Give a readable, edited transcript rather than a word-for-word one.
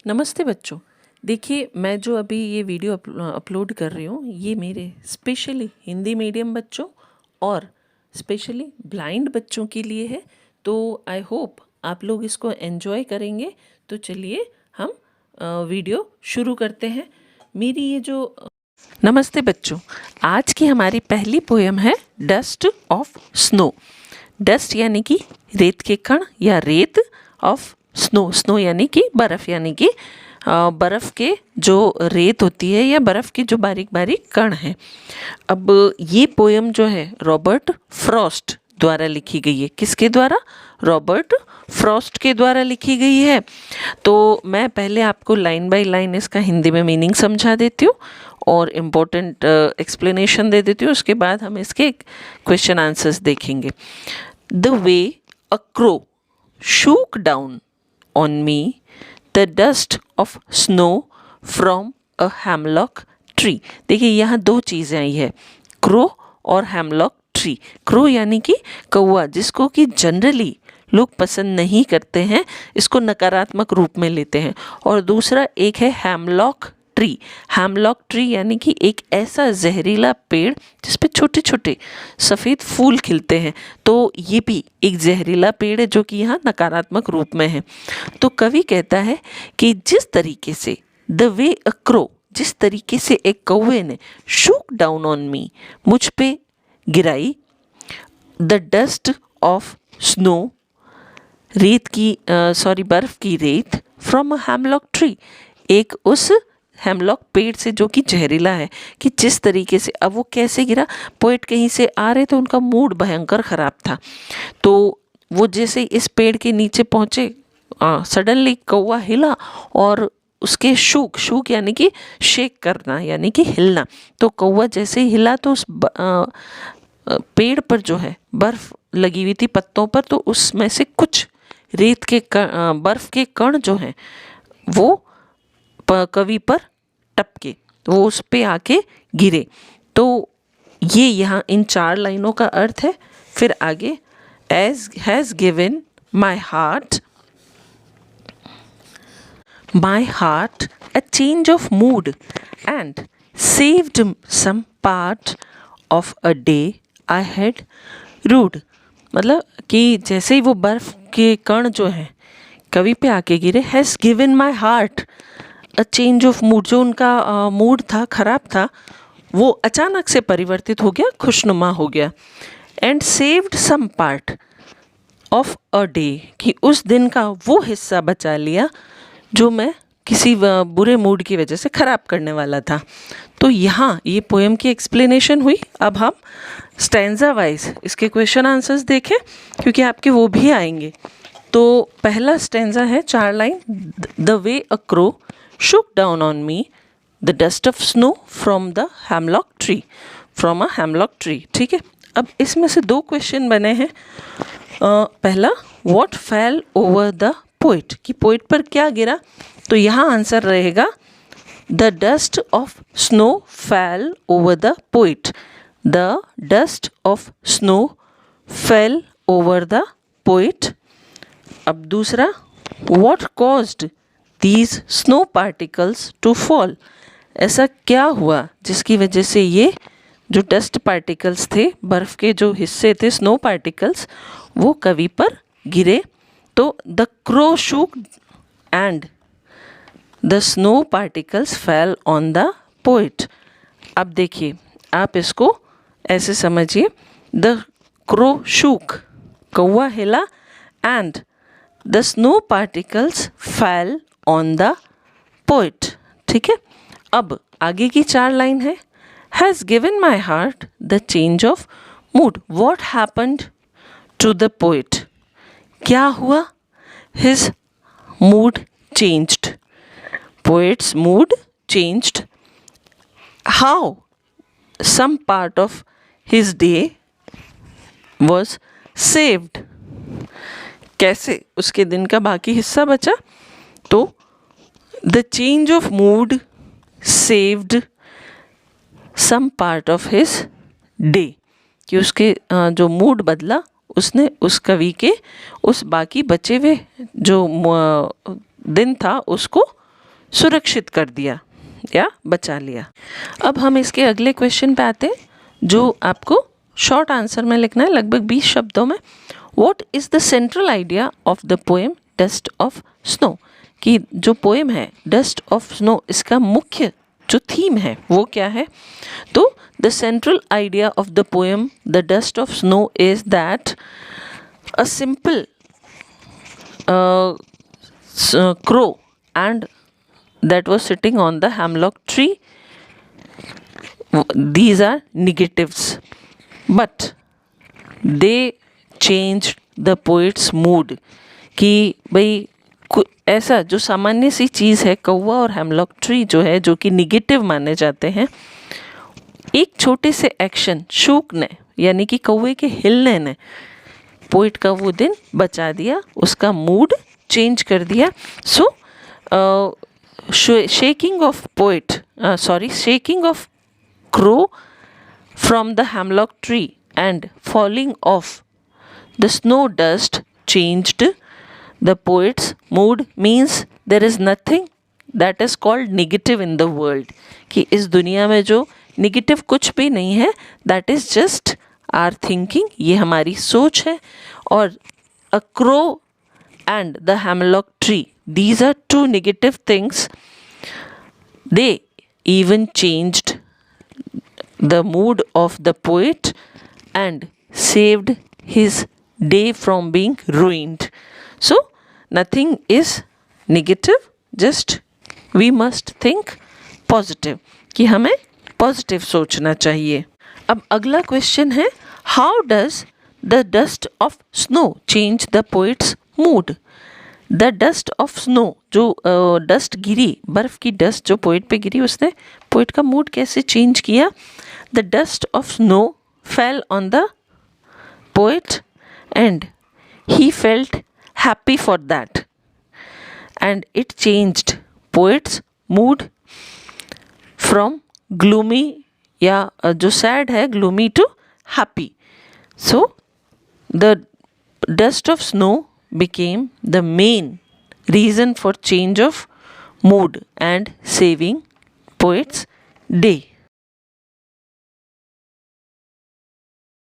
नमस्ते बच्चों। देखिए, मैं जो अभी ये वीडियो अपलोड कर रही हूँ, ये मेरे स्पेशली हिंदी मीडियम बच्चों और स्पेशली ब्लाइंड बच्चों के लिए है। तो आई होप आप लोग इसको एंजॉय करेंगे। तो चलिए हम वीडियो शुरू करते हैं। मेरी ये जो नमस्ते बच्चों, आज की हमारी पहली पोएम है डस्ट ऑफ स्नो। डस्ट यानी कि रेत के कण या रेत, ऑफ स्नो, स्नो यानी कि बर्फ़, यानी कि बर्फ़ के जो रेत होती है या बर्फ़ की जो बारीक बारीक कण हैं। अब ये पोएम जो है रॉबर्ट फ्रॉस्ट द्वारा लिखी गई है। किसके द्वारा? रॉबर्ट फ्रॉस्ट के द्वारा लिखी गई है। तो मैं पहले आपको लाइन बाय लाइन इसका हिंदी में मीनिंग समझा देती हूँ और इम्पोर्टेंट एक्सप्लेनेशन दे देती हूँ। उसके बाद हम इसके क्वेश्चन आंसर्स देखेंगे। The way a crow shook down on me the dust of snow from a hemlock tree। देखिए यहाँ दो चीज़ें आई है, क्रो और हेमलॉक ट्री। क्रो यानी कि कौवा, जिसको कि जनरली लोग पसंद नहीं करते हैं, इसको नकारात्मक रूप में लेते हैं। और दूसरा एक है हेमलॉक ट्री। हेमलॉक ट्री यानी कि एक ऐसा जहरीला पेड़ जिस पे छोटे छोटे सफ़ेद फूल खिलते हैं। तो ये भी एक जहरीला पेड़ है जो कि यहाँ नकारात्मक रूप में है। तो कवि कहता है कि जिस तरीके से द वे अ क्रो, जिस तरीके से एक कौवे ने शूक डाउन ऑन मी, मुझ पे गिराई, द डस्ट ऑफ स्नो, रेत की बर्फ़ की रेत, फ्रॉम अ हेमलॉक ट्री, एक उस हेमलॉक पेड़ से जो कि जहरीला है, कि जिस तरीके से, अब वो कैसे गिरा, पोएट कहीं से आ रहे थे, उनका मूड भयंकर ख़राब था, तो वो जैसे इस पेड़ के नीचे पहुँचे, सडनली कौवा हिला और उसके शूक यानी कि शेक करना, यानी कि हिलना। तो कौवा जैसे ही हिला तो उस पेड़ पर जो है बर्फ़ लगी हुई थी पत्तों पर, तो उसमें से कुछ रेत के बर्फ़ के कण जो हैं वो कवि पर टपके, वो उस पे आके गिरे। तो ये यहाँ इन 4 लाइनों का अर्थ है। फिर आगे, as has given my heart a change of mood and saved some part of a day I had rued। मतलब कि जैसे ही वो बर्फ़ के कण जो हैं कवि पे आके गिरे, has given my heart a change of mood, जो उनका मूड था, ख़राब था, वो अचानक से परिवर्तित हो गया, खुशनुमा हो गया। And saved some part of a day, कि उस दिन का वो हिस्सा बचा लिया जो मैं किसी बुरे मूड की वजह से ख़राब करने वाला था। तो यहाँ ये पोएम की एक्सप्लेनेशन हुई। अब हम स्टैंजा वाइज इसके क्वेश्चन आंसर्स देखें, क्योंकि आपके वो भी आएंगे। तो पहला स्टैंजा है 4 line, the way a crow shook down on me the dust of snow from the hemlock tree, from a hemlock tree। ठीक है, अब इसमें से 2 क्वेश्चन बने हैं। पहला, what fell over the poet, कि पोइट पर क्या गिरा। तो यहाँ आंसर रहेगा the dust of snow fell over the poet, the dust of snow fell over the poet। अब दूसरा, what caused these snow particles to fall, ऐसा क्या हुआ जिसकी वजह से ये जो डस्ट पार्टिकल्स थे, बर्फ़ के जो हिस्से थे, स्नो पार्टिकल्स, वो कवि पर गिरे। तो the crow shook and the snow particles fell on the poet. अब देखिए, आप इसको ऐसे समझिए, द क्रो शूक, कौवा हिला, and the snow particles fell on the poet. ठीक है, अब आगे की 4 लाइन है, has given my heart the change of mood, what happened to the poet, क्या हुआ, his mood changed, poet's mood changed, how some part of his day was saved, कैसे उसके दिन का बाकी हिस्सा बचा। तो the change of mood saved some part of his day, कि उसके जो मूड बदला, उसने उस कवि के उस बाकी बचे हुए जो दिन था उसको सुरक्षित कर दिया या बचा लिया। अब हम इसके अगले क्वेश्चन पे आते हैं, जो आपको शॉर्ट आंसर में लिखना है, लगभग 20 शब्दों में। What is the central idea of the poem dust of snow? कि जो पोएम है डस्ट ऑफ स्नो, इसका मुख्य जो थीम है वो क्या है? तो the central idea of the poem the dust of snow is that a simple crow and that was sitting on the hemlock tree, these are negatives, but they changed the poet's mood। कि भाई ऐसा जो सामान्य सी चीज़ है, कौवा और hemlock tree जो है, जो कि निगेटिव माने जाते हैं, एक छोटे से एक्शन शूक ने, यानी कि कौवे के हिलने ने पोइट का वो दिन बचा दिया, उसका मूड चेंज कर दिया। So shaking off crow from the hemlock tree and falling off the snow dust changed the poet's mood, means there is nothing that is called negative in the world। कि इस दुनिया में जो negative कुछ भी नहीं है, that is just our thinking, ये हमारी सोच है। और a crow and the hemlock tree, these are two negative things, they even changed the mood of the poet and saved his day from being ruined। So nothing is negative, just we must think positive, कि हमें positive सोचना चाहिए। अब अगला question है, how does the dust of snow change the poets mood? The dust of snow, जो dust गिरी, बर्फ़ की डस्ट जो पोइट पे गिरी, उसने पोइट का मूड कैसे चेंज किया? The dust of snow fail on the poet and he felt happy for that, and it changed poet's mood from gloomy या जो sad है gloomy to happy। So the dust of snow became the main reason for change of mood and saving poet's day।